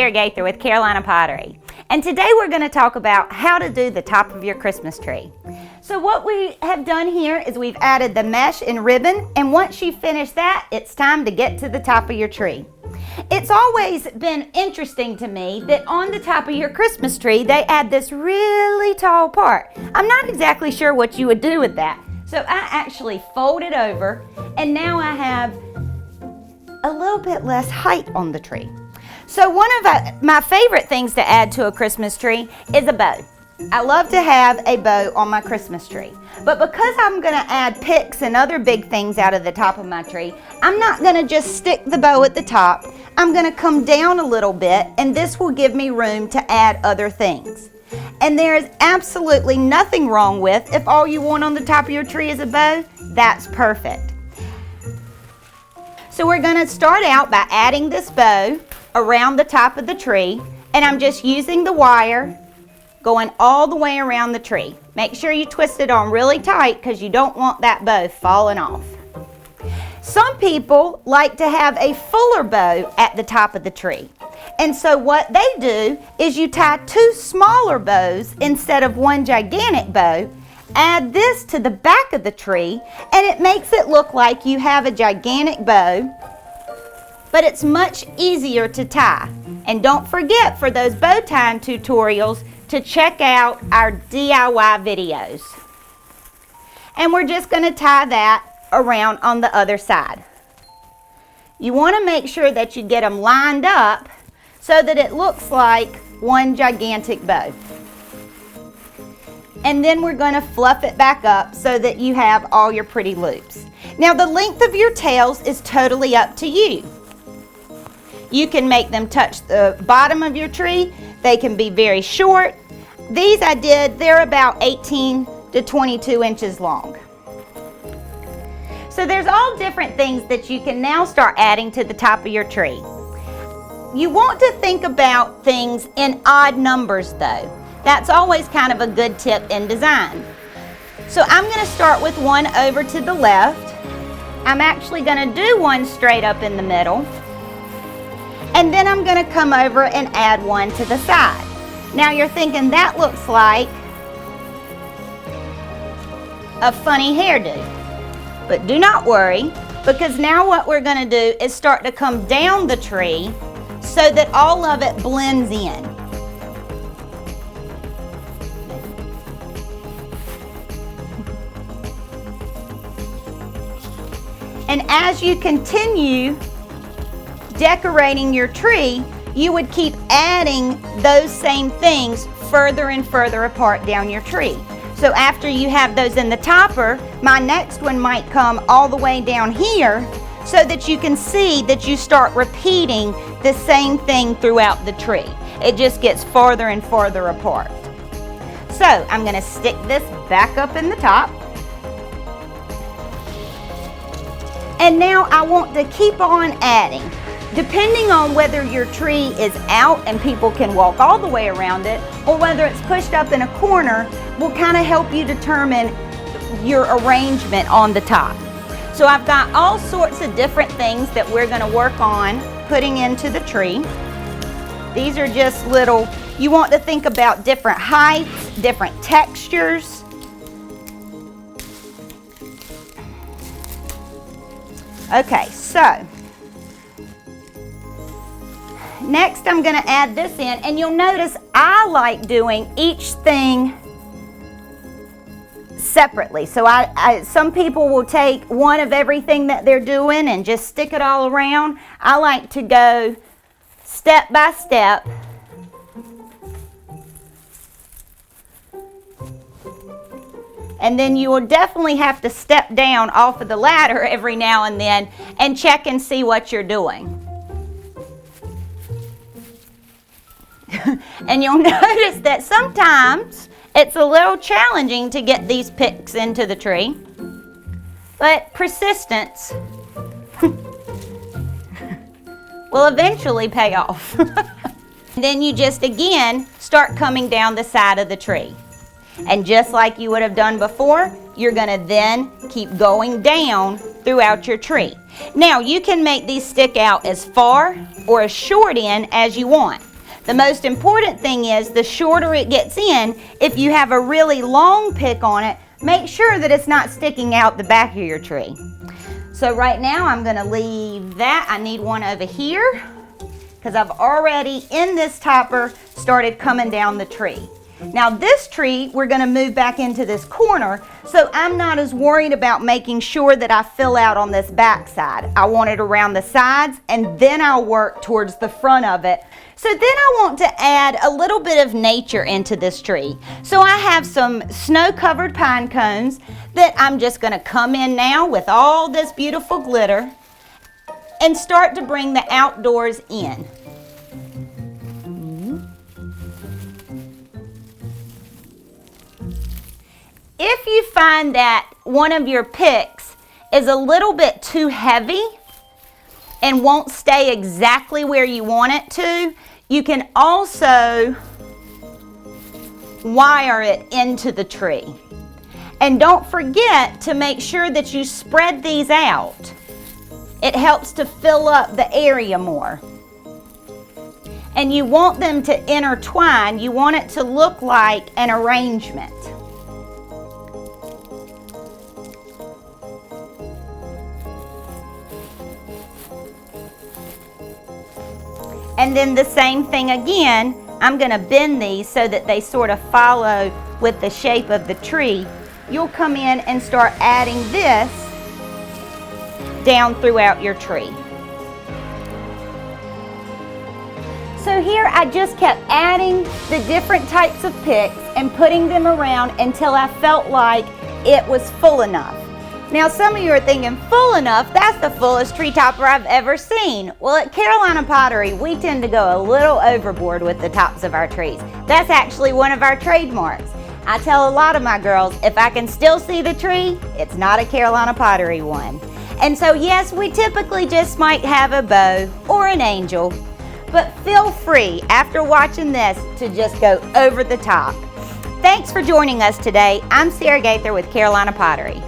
Sherry Gaither with Carolina Pottery. And today we're going to talk about how to do the top of your Christmas tree. So what we have done here is we've added the mesh and ribbon, and once you finish that, it's time to get to the top of your tree. It's always been interesting to me that on the top of your Christmas tree, they add this really tall part. I'm not exactly sure what you would do with that. So I actually fold it over, and now I have a little bit less height on the tree. So one of my favorite things to add to a Christmas tree is a bow. I love to have a bow on my Christmas tree. But because I'm going to add picks and other big things out of the top of my tree, I'm not going to just stick the bow at the top. I'm going to come down a little bit, and this will give me room to add other things. And there is absolutely nothing wrong with, if all you want on the top of your tree is a bow, that's perfect. So we're going to start out by adding this bow around the top of the tree, and I'm just using the wire going all the way around the tree. Make sure you twist it on really tight because you don't want that bow falling off. Some people like to have a fuller bow at the top of the tree. And so what they do is you tie two smaller bows instead of one gigantic bow, add this to the back of the tree, and it makes it look like you have a gigantic bow, but it's much easier to tie. And don't forget, for those bow tying tutorials, to check out our DIY videos. And we're just going to tie that around on the other side. You want to make sure that you get them lined up so that it looks like one gigantic bow. And then we're going to fluff it back up so that you have all your pretty loops. Now the length of your tails is totally up to you. You can make them touch the bottom of your tree. They can be very short. These they're about 18 to 22 inches long. So there's all different things that you can now start adding to the top of your tree. You want to think about things in odd numbers though. That's always kind of a good tip in design. So I'm going to start with one over to the left. I'm actually going to do one straight up in the middle. And then I'm going to come over and add one to the side. Now you're thinking that looks like a funny hairdo. But do not worry, because now what we're going to do is start to come down the tree so that all of it blends in. And as you continue decorating your tree, you would keep adding those same things further and further apart down your tree. So after you have those in the topper, my next one might come all the way down here so that you can see that you start repeating the same thing throughout the tree. It just gets farther and farther apart. So I'm going to stick this back up in the top. And now I want to keep on adding. Depending on whether your tree is out and people can walk all the way around it, or whether it's pushed up in a corner, will kind of help you determine your arrangement on the top. So I've got all sorts of different things that we're going to work on putting into the tree. These are just little, you want to think about different heights, different textures. Okay, so next I'm going to add this in, and you'll notice I like doing each thing separately. So some people will take one of everything that they're doing and just stick it all around. I like to go step by step. And then you will definitely have to step down off of the ladder every now and then and check and see what you're doing. And you'll notice that sometimes it's a little challenging to get these picks into the tree, but persistence will eventually pay off. Then you just again start coming down the side of the tree. And just like you would have done before, you're going to then keep going down throughout your tree. Now you can make these stick out as far or as short in as you want. The most important thing is the shorter it gets in, if you have a really long pick on it, make sure that it's not sticking out the back of your tree. So right now I'm gonna leave that. I need one over here because I've already, in this topper, started coming down the tree. Now this tree, we're gonna move back into this corner, so I'm not as worried about making sure that I fill out on this back side. I want it around the sides, and then I'll work towards the front of it. So then I want to add a little bit of nature into this tree. So I have some snow-covered pine cones that I'm just gonna come in now with all this beautiful glitter and start to bring the outdoors in. If you find that one of your picks is a little bit too heavy and won't stay exactly where you want it to, you can also wire it into the tree. And don't forget to make sure that you spread these out. It helps to fill up the area more. And you want them to intertwine. You want it to look like an arrangement. And then the same thing again, I'm gonna bend these so that they sort of follow with the shape of the tree. You'll come in and start adding this down throughout your tree. So here I just kept adding the different types of picks and putting them around until I felt like it was full enough. Now some of you are thinking, full enough? That's the fullest tree topper I've ever seen. Well, at Carolina Pottery, we tend to go a little overboard with the tops of our trees. That's actually one of our trademarks. I tell a lot of my girls, if I can still see the tree, it's not a Carolina Pottery one. And so yes, we typically just might have a bow or an angel, but feel free after watching this to just go over the top. Thanks for joining us today. I'm Sarah Gaither with Carolina Pottery.